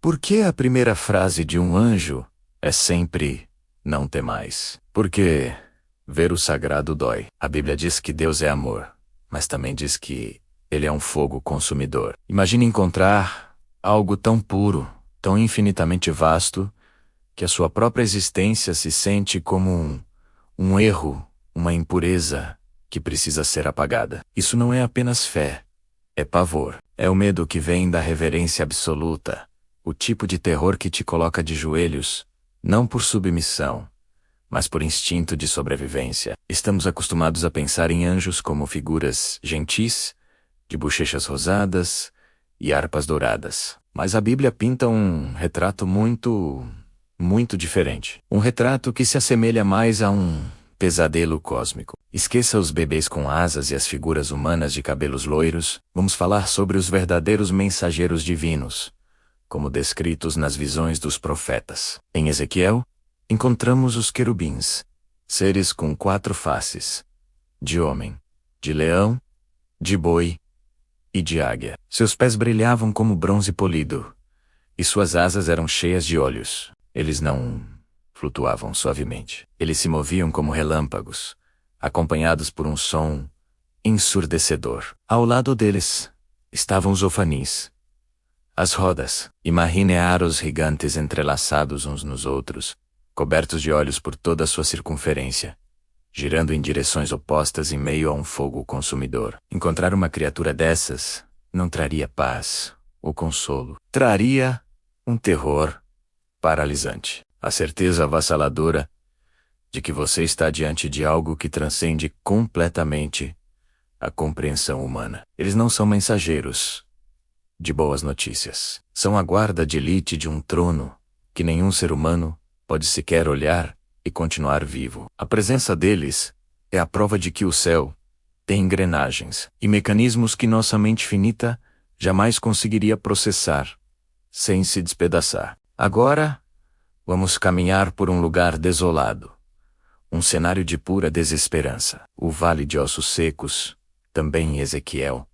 Por que a primeira frase de um anjo é sempre não temais? Porque ver o sagrado dói. A Bíblia diz que Deus é amor, mas também diz que Ele é um fogo consumidor. Imagine encontrar algo tão puro, tão infinitamente vasto, que a sua própria existência se sente como um erro, uma impureza que precisa ser apagada. Isso não é apenas fé, é pavor. É o medo que vem da reverência absoluta, o tipo de terror que te coloca de joelhos, não por submissão, mas por instinto de sobrevivência. Estamos acostumados a pensar em anjos como figuras gentis, de bochechas rosadas e harpas douradas. Mas a Bíblia pinta um retrato muito diferente. Um retrato que se assemelha mais a um pesadelo cósmico. Esqueça os bebês com asas e as figuras humanas de cabelos loiros. Vamos falar sobre os verdadeiros mensageiros divinos, como descritos nas visões dos profetas. Em Ezequiel, encontramos os querubins, seres com 4 faces, de homem, de leão, de boi e de águia. Seus pés brilhavam como bronze polido, e suas asas eram cheias de olhos. Eles não flutuavam suavemente. Eles se moviam como relâmpagos, acompanhados por um som ensurdecedor. Ao lado deles estavam os ofanis, as rodas. Imagine aros gigantes entrelaçados uns nos outros, cobertos de olhos por toda a sua circunferência, girando em direções opostas em meio a um fogo consumidor. Encontrar uma criatura dessas não traria paz ou consolo. Traria um terror paralisante. A certeza avassaladora de que você está diante de algo que transcende completamente a compreensão humana. Eles não são mensageiros de boas notícias. São a guarda de elite de um trono que nenhum ser humano pode sequer olhar e continuar vivo. A presença deles é a prova de que o céu tem engrenagens e mecanismos que nossa mente finita jamais conseguiria processar sem se despedaçar. Agora, vamos caminhar por um lugar desolado, um cenário de pura desesperança. O vale de ossos secos, também em Ezequiel.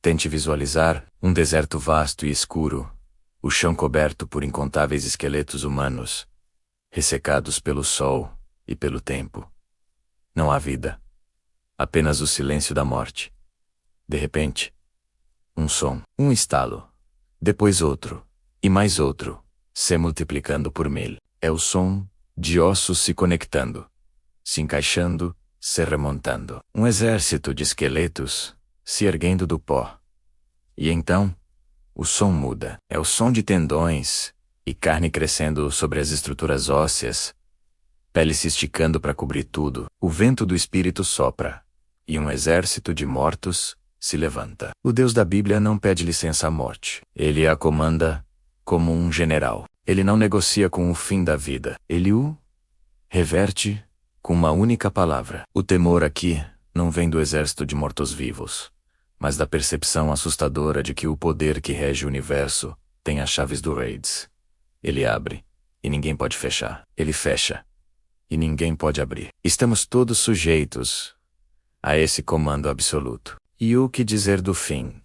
Tente visualizar um deserto vasto e escuro, o chão coberto por incontáveis esqueletos humanos, ressecados pelo sol e pelo tempo. Não há vida, apenas o silêncio da morte. De repente, um som, um estalo, depois outro, e mais outro, se multiplicando por 1000. É o som de ossos se conectando, se encaixando, se remontando. Um exército de esqueletos se erguendo do pó. E então, o som muda. É o som de tendões e carne crescendo sobre as estruturas ósseas, pele se esticando para cobrir tudo. O vento do espírito sopra, e um exército de mortos se levanta. O Deus da Bíblia não pede licença à morte. Ele a comanda como um general. Ele não negocia com o fim da vida. Ele o reverte com uma única palavra. O temor aqui não vem do exército de mortos-vivos, mas da percepção assustadora de que o poder que rege o universo tem as chaves do Hades. Ele abre, e ninguém pode fechar. Ele fecha, e ninguém pode abrir. Estamos todos sujeitos a esse comando absoluto. E o que dizer do fim?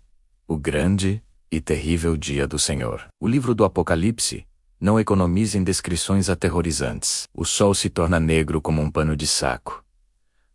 O grande e terrível dia do Senhor. O livro do Apocalipse não economiza em descrições aterrorizantes. O sol se torna negro como um pano de saco.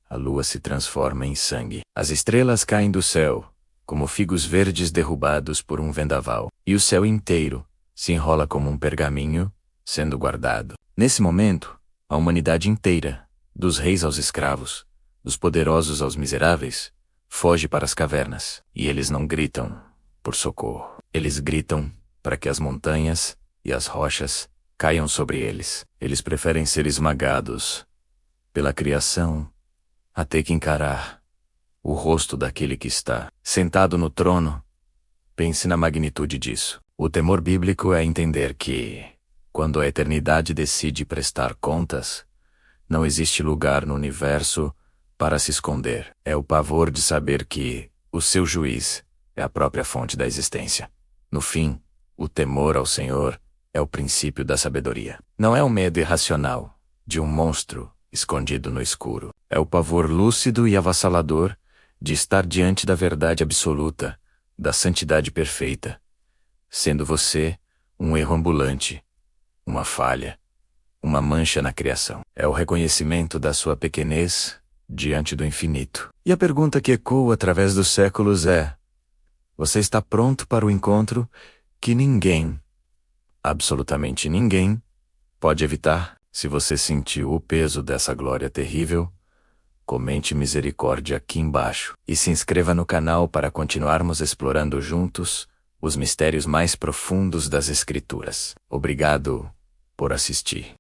A lua se transforma em sangue. As estrelas caem do céu, como figos verdes derrubados por um vendaval. E o céu inteiro se enrola como um pergaminho, sendo guardado. Nesse momento, a humanidade inteira, dos reis aos escravos, dos poderosos aos miseráveis, foge para as cavernas. E eles não gritam por socorro. Eles gritam para que as montanhas e as rochas caiam sobre eles. Eles preferem ser esmagados pela criação a ter que encarar o rosto daquele que está sentado no trono. Pense na magnitude disso. O temor bíblico é entender que, quando a eternidade decide prestar contas, não existe lugar no universo para se esconder. É o pavor de saber que o seu juiz é a própria fonte da existência. No fim, o temor ao Senhor é o princípio da sabedoria. Não é o medo irracional de um monstro escondido no escuro. É o pavor lúcido e avassalador de estar diante da verdade absoluta, da santidade perfeita, sendo você um erro ambulante, uma falha, uma mancha na criação. É o reconhecimento da sua pequenez diante do infinito. E a pergunta que ecoa através dos séculos é: você está pronto para o encontro que ninguém, absolutamente ninguém, pode evitar? Se você sentiu o peso dessa glória terrível, comente misericórdia aqui embaixo e se inscreva no canal para continuarmos explorando juntos os mistérios mais profundos das Escrituras. Obrigado por assistir.